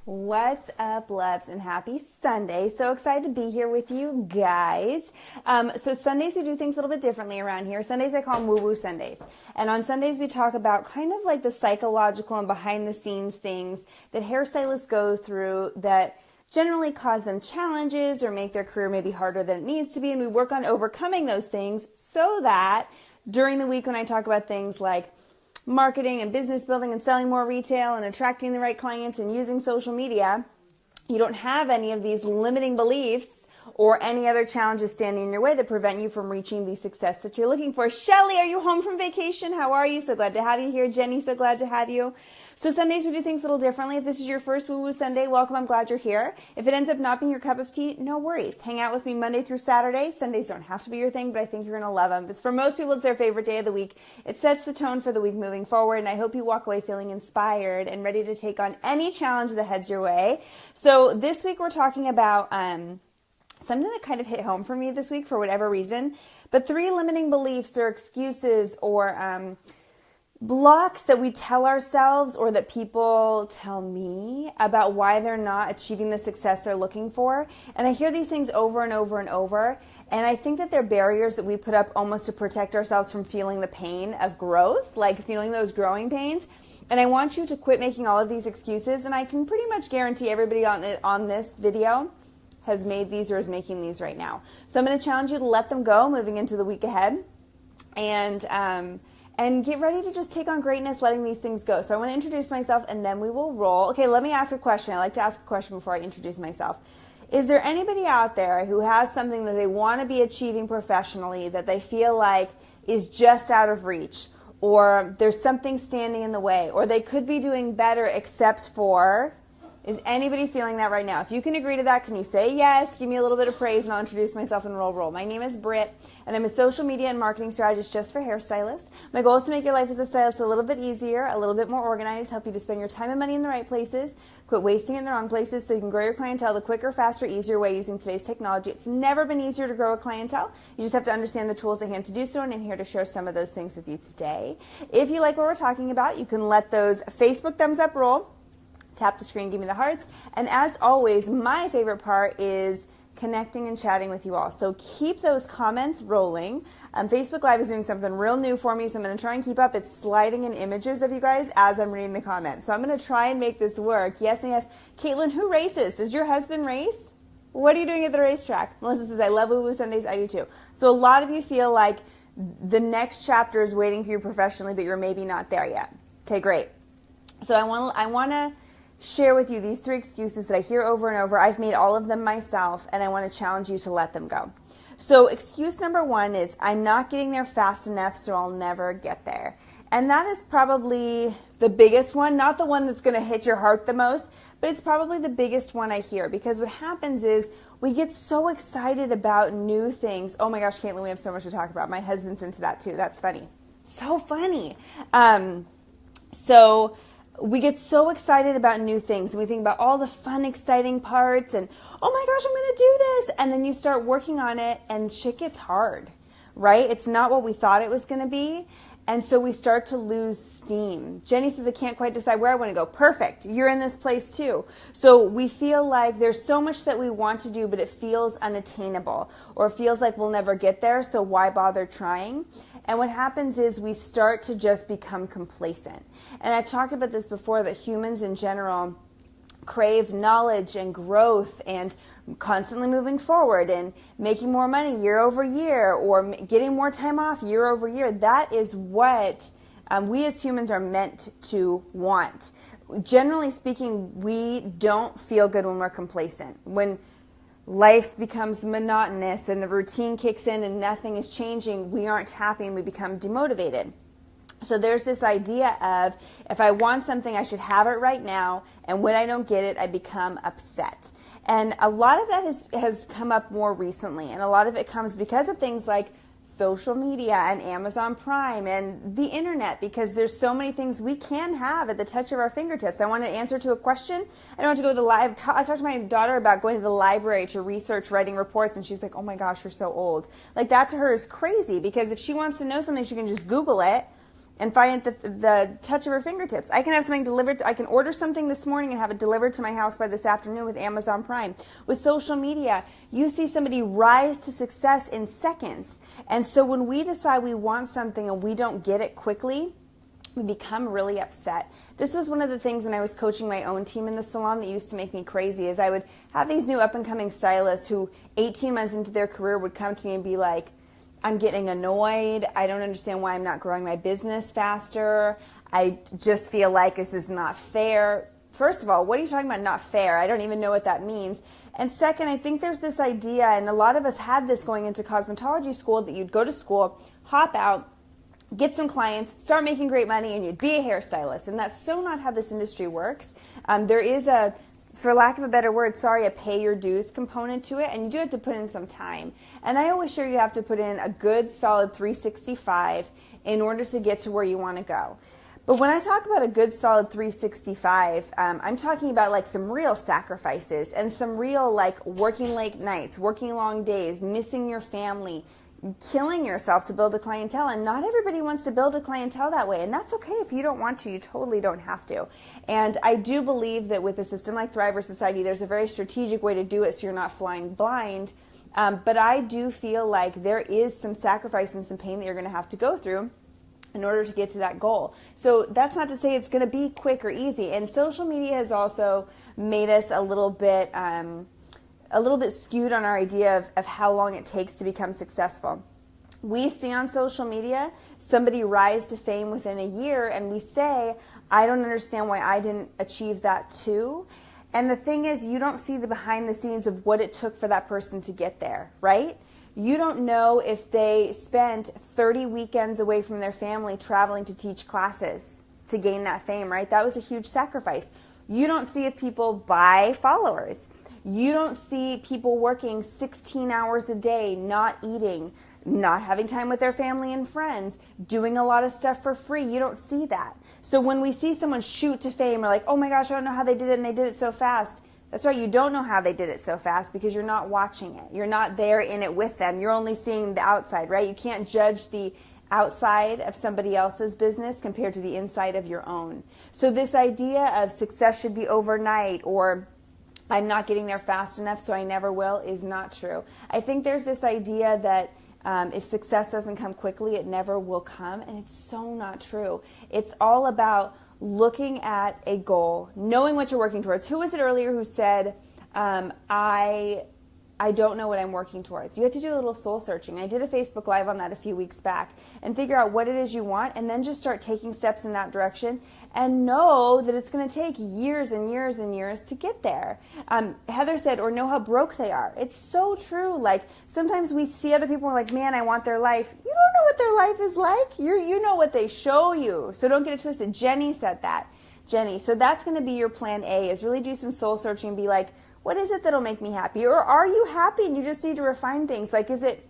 What's up, loves, and happy Sunday. So excited to be here with you guys. So Sundays we do things a little bit differently around here. Sundays I call them woo-woo Sundays. And on Sundays we talk about kind of like the psychological and behind the scenes things that hairstylists go through that generally cause them challenges or make their career maybe harder than it needs to be. And we work on overcoming those things so that during the week when I talk about things like marketing and business building and selling more retail and attracting the right clients and using social media, you don't have any of these limiting beliefs or any other challenges standing in your way that prevent you from reaching the success that you're looking for. Shelly, are you home from vacation? How are you? So glad to have you here. Jenny, so glad to have you. So Sundays we do things a little differently. If this is your first Woo Woo Sunday, welcome. I'm glad you're here. If it ends up not being your cup of tea, no worries. Hang out with me Monday through Saturday. Sundays don't have to be your thing, but I think you're going to love them. It's for most people, it's their favorite day of the week. It sets the tone for the week moving forward, and I hope you walk away feeling inspired and ready to take on any challenge that heads your way. So this week we're talking about something that kind of hit home for me this week for whatever reason, but 3 limiting beliefs or excuses or blocks that we tell ourselves or that people tell me about why they're not achieving the success they're looking for. And I hear these things over and over and over. And I think that they're barriers that we put up almost to protect ourselves from feeling the pain of growth, like feeling those growing pains. And I want you to quit making all of these excuses. And I can pretty much guarantee everybody on this video has made these or is making these right now. So I'm going to challenge you to let them go moving into the week ahead. And get ready to just take on greatness, letting these things go. So I want to introduce myself and then we will roll. Okay, let me ask a question. I like to ask a question before I introduce myself. Is there anybody out there who has something that they want to be achieving professionally that they feel like is just out of reach, or there's something standing in the way, or they could be doing better except for... Is anybody feeling that right now? If you can agree to that, can you say yes? Give me a little bit of praise and I'll introduce myself and roll. My name is Britt and I'm a social media and marketing strategist just for hairstylists. My goal is to make your life as a stylist a little bit easier, a little bit more organized, help you to spend your time and money in the right places, quit wasting it in the wrong places so you can grow your clientele the quicker, faster, easier way using today's technology. It's never been easier to grow a clientele. You just have to understand the tools at hand to do so, and I'm here to share some of those things with you today. If you like what we're talking about, you can let those Facebook thumbs up roll. Tap the screen, give me the hearts. And as always, my favorite part is connecting and chatting with you all. So keep those comments rolling. Facebook Live is doing something real new for me, so I'm going to try and keep up. It's sliding in images of you guys as I'm reading the comments. So I'm going to try and make this work. Yes and yes. Caitlin, who races? Does your husband race? What are you doing at the racetrack? Melissa says, I love Woo Woo Sundays. I do too. So a lot of you feel like the next chapter is waiting for you professionally, but you're maybe not there yet. Okay, great. So I want to share with you these 3 excuses that I hear over and over. I've made all of them myself, and I want to challenge you to let them go. So excuse number 1 is, I'm not getting there fast enough, so I'll never get there. And that is probably the biggest one, not the one that's going to hit your heart the most, but it's probably the biggest one I hear, because what happens is we get so excited about new things. Oh my gosh, Caitlin, we have so much to talk about. My husband's into that too. That's funny. So funny. So we get so excited about new things and we think about all the fun, exciting parts and, oh my gosh, I'm going to do this. And then you start working on it and shit gets hard, right? It's not what we thought it was going to be. And so we start to lose steam. Jenny says, I can't quite decide where I want to go. Perfect. You're in this place too. So we feel like there's so much that we want to do, but it feels unattainable or it feels like we'll never get there. So why bother trying? And what happens is we start to just become complacent. And I've talked about this before, that humans in general crave knowledge and growth and constantly moving forward and making more money year over year or getting more time off year over year. That is what we as humans are meant to want. Generally speaking, we don't feel good when we're complacent. When life becomes monotonous and the routine kicks in and nothing is changing, we aren't happy and we become demotivated. So there's this idea of, if I want something, I should have it right now, and when I don't get it, I become upset. And a lot of that has come up more recently, and a lot of it comes because of things like social media and Amazon Prime and the internet, because there's so many things we can have at the touch of our fingertips. I want an answer to a question. I don't have to go to the live. I talked to my daughter about going to the library to research writing reports, and she's like, oh my gosh, you're so old. Like, that to her is crazy, because if she wants to know something, she can just Google it and find it the touch of her fingertips. I can have something delivered. I can order something this morning and have it delivered to my house by this afternoon with Amazon Prime. With social media, you see somebody rise to success in seconds. And so when we decide we want something and we don't get it quickly, we become really upset. This was one of the things when I was coaching my own team in the salon that used to make me crazy, is I would have these new up-and-coming stylists who 18 months into their career would come to me and be like, I'm getting annoyed. I don't understand why I'm not growing my business faster. I just feel like this is not fair. First of all, what are you talking about not fair? I don't even know what that means. And second, I think there's this idea, and a lot of us had this going into cosmetology school, that you'd go to school, hop out, get some clients, start making great money, and you'd be a hairstylist. And that's so not how this industry works. There is a, for lack of a better word, a pay your dues component to it, and you do have to put in some time. And I always share you have to put in a good solid 365 in order to get to where you want to go. But when I talk about a good solid 365, I'm talking about like some real sacrifices and some real like working late nights, working long days, missing your family, killing yourself to build a clientele. And not everybody wants to build a clientele that way, and that's okay if you don't want to. You totally don't have to. And I do believe that with a system like Thrive or Society, there's a very strategic way to do it so you're not flying blind. But I do feel like there is some sacrifice and some pain that you're going to have to go through in order to get to that goal. So that's not to say it's going to be quick or easy. And social media has also made us a little bit skewed on our idea of how long it takes to become successful. We see on social media somebody rise to fame within a year, and we say, I don't understand why I didn't achieve that too. And the thing is, you don't see the behind the scenes of what it took for that person to get there, right? You don't know if they spent 30 weekends away from their family traveling to teach classes to gain that fame, right? That was a huge sacrifice. You don't see if people buy followers. You don't see people working 16 hours a day, not eating, not having time with their family and friends, doing a lot of stuff for free. You don't see that. So when we see someone shoot to fame, we're like, oh my gosh, I don't know how they did it, and they did it so fast. That's right, you don't know how they did it so fast because you're not watching it. You're not there in it with them. You're only seeing the outside, right? You can't judge the outside of somebody else's business compared to the inside of your own. So this idea of success should be overnight, or I'm not getting there fast enough, so I never will, is not true. I think there's this idea that if success doesn't come quickly, it never will come, and it's so not true. It's all about looking at a goal, knowing what you're working towards. Who was it earlier who said, I don't know what I'm working towards? You have to do a little soul searching. I did a Facebook Live on that a few weeks back, and figure out what it is you want, and then just start taking steps in that direction, and know that it's going to take years and years and years to get there. Heather said, or know how broke they are. It's so true. Like, sometimes we see other people and we're like, man, I want their life. You don't know what their life is like. You know what they show you. So don't get it twisted. Jenny said that. Jenny, so that's going to be your plan A, is really do some soul searching and be like, what is it that'll make me happy? Or are you happy and you just need to refine things? Like, is it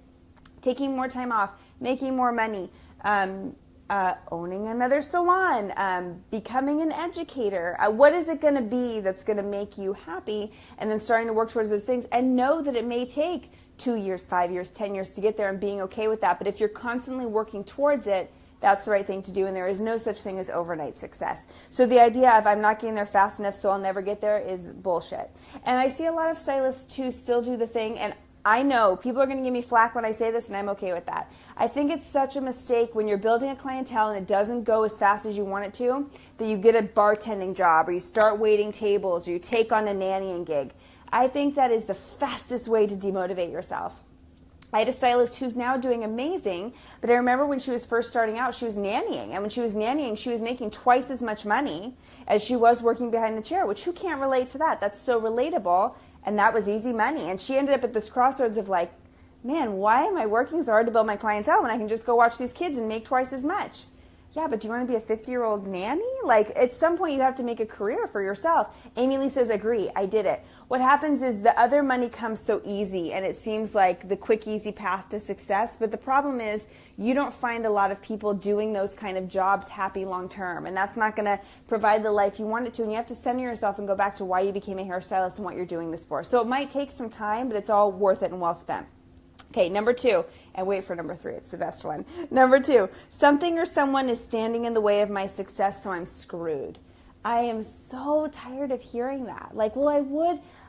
taking more time off, making more money, owning another salon, becoming an educator? What is it going to be that's going to make you happy? And then starting to work towards those things, and know that it may take 2 years, 5 years, 10 years to get there, and being okay with that. But if you're constantly working towards it, that's the right thing to do, and there is no such thing as overnight success. So the idea of I'm not getting there fast enough so I'll never get there is bullshit. And I see a lot of stylists too still do the thing, and I know people are going to give me flack when I say this, and I'm okay with that. I think it's such a mistake when you're building a clientele and it doesn't go as fast as you want it to, that you get a bartending job, or you start waiting tables, or you take on a nannying gig. I think that is the fastest way to demotivate yourself. I had a stylist who's now doing amazing, but I remember when she was first starting out, she was nannying. And when she was nannying, she was making twice as much money as she was working behind the chair, which who can't relate to that? That's so relatable, and that was easy money. And she ended up at this crossroads of like, man, why am I working so hard to build my clientele when I can just go watch these kids and make twice as much? Yeah, but do you want to be a 50-year-old nanny? Like, at some point you have to make a career for yourself. Amy Lee says, agree, I did it. What happens is the other money comes so easy, and it seems like the quick, easy path to success. But the problem is you don't find a lot of people doing those kind of jobs happy long term, and that's not going to provide the life you want it to. And you have to center yourself and go back to why you became a hairstylist and what you're doing this for. So it might take some time, but it's all worth it and well spent. Okay, number 2, and wait for number 3. It's the best one. Number 2, something or someone is standing in the way of my success, so I'm screwed. I am so tired of hearing that. Like, well,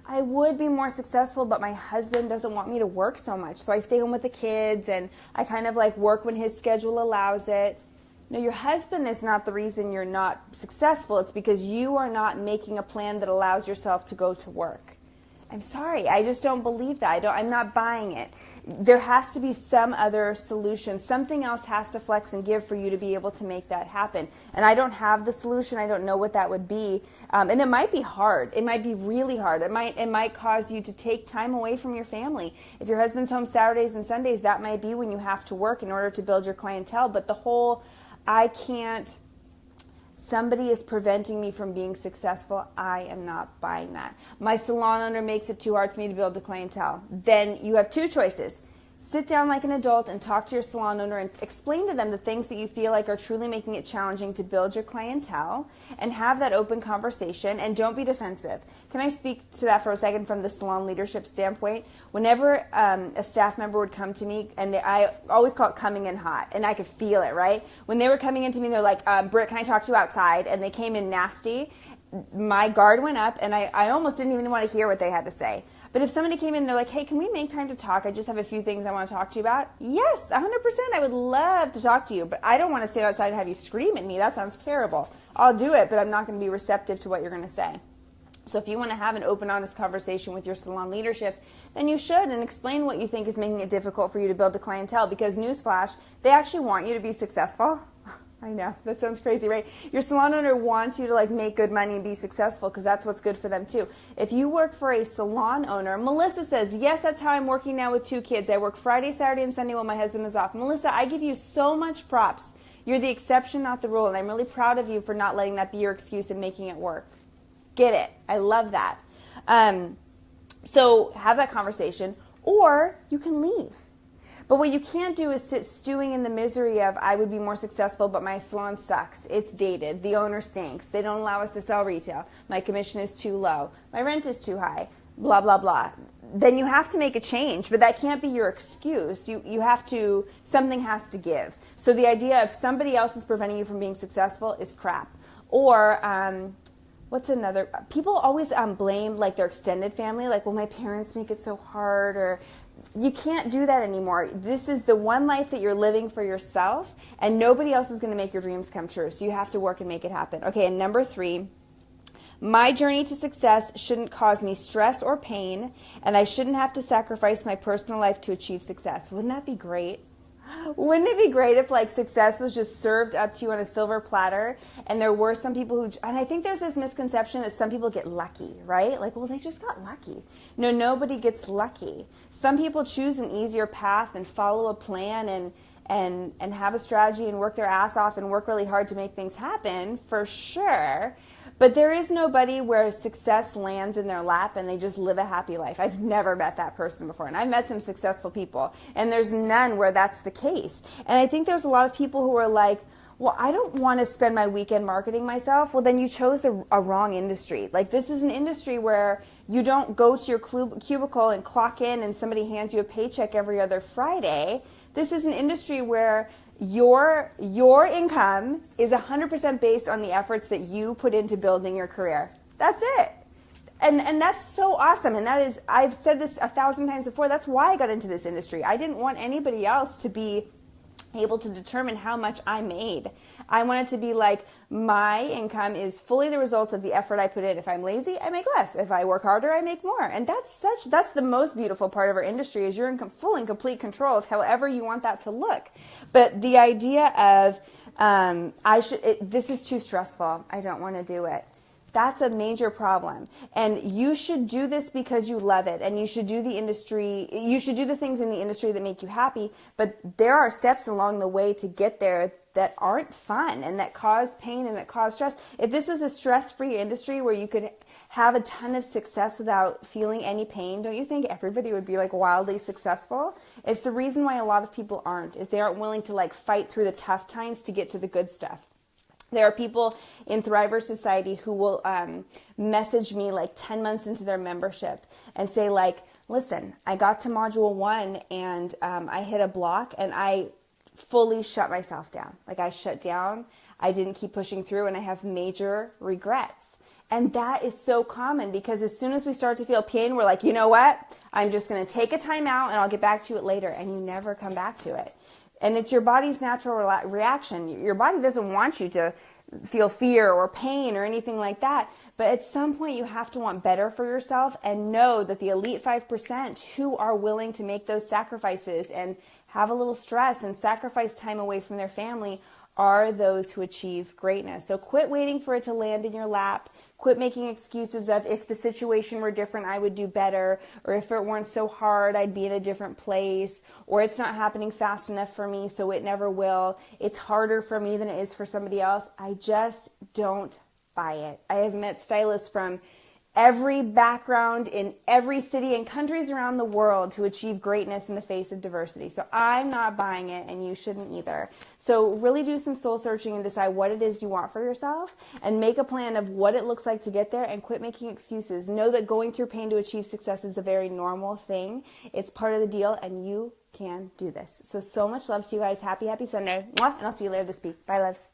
I would be more successful, but my husband doesn't want me to work so much. So I stay home with the kids and I kind of like work when his schedule allows it. No, your husband is not the reason you're not successful. It's because you are not making a plan that allows yourself to go to work. I'm sorry, I just don't believe that. I'm not buying it. There has to be some other solution. Something else has to flex and give for you to be able to make that happen. And I don't have the solution. I don't know what that would be. And it might be hard. It might be really hard. It might cause you to take time away from your family. If your husband's home Saturdays and Sundays, that might be when you have to work in order to build your clientele. But the whole, I can't, somebody is preventing me from being successful, I am not buying that. My salon owner makes it too hard for me to build a clientele. Then you have 2 choices. Sit down like an adult and talk to your salon owner and explain to them the things that you feel like are truly making it challenging to build your clientele, and have that open conversation, and don't be defensive. Can I speak to that for a second from the salon leadership standpoint? Whenever a staff member would come to me, and I always call it coming in hot, and I could feel it, right? When they were coming into me, they're like, Britt, can I talk to you outside? And they came in nasty. My guard went up, and I almost didn't even want to hear what they had to say. But if somebody came in and they're like, hey, can we make time to talk? I just have a few things I want to talk to you about. Yes, 100%. I would love to talk to you, but I don't want to stand outside and have you scream at me. That sounds terrible. I'll do it, but I'm not going to be receptive to what you're going to say. So if you want to have an open, honest conversation with your salon leadership, then you should, and explain what you think is making it difficult for you to build a clientele, because newsflash, they actually want you to be successful. I know, that sounds crazy, right? Your salon owner wants you to like make good money and be successful, because that's what's good for them too. If you work for a salon owner, Melissa says, yes, that's how I'm working now with 2 kids. I work Friday, Saturday, and Sunday while my husband is off. Melissa, I give you so much props. You're the exception, not the rule, and I'm really proud of you for not letting that be your excuse and making it work. Get it? I love that. So have that conversation, or you can leave. But what you can't do is sit stewing in the misery of, I would be more successful, but my salon sucks. It's dated. The owner stinks. They don't allow us to sell retail. My commission is too low. My rent is too high. Blah, blah, blah. Then you have to make a change, but that can't be your excuse. You have to, something has to give. So the idea of somebody else is preventing you from being successful is crap. Or, what's another? People always blame like their extended family, like, well, my parents make it so hard, or you can't do that anymore. This is the one life that you're living for yourself, and nobody else is going to make your dreams come true. So you have to work and make it happen. Okay, and number 3, my journey to success shouldn't cause me stress or pain, and I shouldn't have to sacrifice my personal life to achieve success. Wouldn't that be great? Wouldn't it be great if like success was just served up to you on a silver platter, and there were some people who, and I think there's this misconception that some people get lucky, right? Like, well, they just got lucky. No, nobody gets lucky. Some people choose an easier path and follow a plan and have a strategy and work their ass off and work really hard to make things happen, for sure. But there is nobody where success lands in their lap and they just live a happy life. I've never met that person before, and I've met some successful people, and there's none where that's the case. And I think there's a lot of people who are like, well, I don't want to spend my weekend marketing myself. Well, then you chose a wrong industry. Like, this is an industry where you don't go to your cubicle and clock in and somebody hands you a paycheck every other Friday. This is an industry where your income is 100% based on the efforts that you put into building your career. That's it. And that's so awesome. And that is, I've said this 1,000 times before, that's why I got into this industry. I didn't want anybody else to be able to determine how much I made. I wanted to be like, my income is fully the results of the effort I put in. If I'm lazy, I make less. If I work harder, I make more. And that's the most beautiful part of our industry, is you're in full and complete control of however you want that to look. But the idea of, this is too stressful, I don't want to do it. That's a major problem. And you should do this because you love it, and you should do the things in the industry that make you happy, but there are steps along the way to get there that aren't fun and that cause pain and that cause stress. If this was a stress-free industry where you could have a ton of success without feeling any pain, don't you think everybody would be like wildly successful? It's the reason why a lot of people aren't, is they aren't willing to like fight through the tough times to get to the good stuff. There are people in Thriver Society who will message me like 10 months into their membership and say like, listen, I got to module 1 and I hit a block and I fully shut myself down. Like I shut down, I didn't keep pushing through, and I have major regrets. And that is so common because as soon as we start to feel pain, we're like, you know what? I'm just going to take a time out and I'll get back to it later. And you never come back to it. And it's your body's natural reaction. Your body doesn't want you to feel fear or pain or anything like that. But at some point you have to want better for yourself and know that the elite 5% who are willing to make those sacrifices and have a little stress and sacrifice time away from their family are those who achieve greatness. So quit waiting for it to land in your lap. Quit making excuses of, if the situation were different, I would do better, or if it weren't so hard, I'd be in a different place, or it's not happening fast enough for me, so it never will. It's harder for me than it is for somebody else. I just don't buy it. I have met stylists from every background in every city and countries around the world to achieve greatness in the face of diversity. So I'm not buying it, and you shouldn't either. So really do some soul searching and decide what it is you want for yourself and make a plan of what it looks like to get there, and quit making excuses. Know that going through pain to achieve success is a very normal thing. It's part of the deal, and you can do this. So much love to you guys. Happy Sunday. Mwah, and I'll see you later this week. Bye, loves.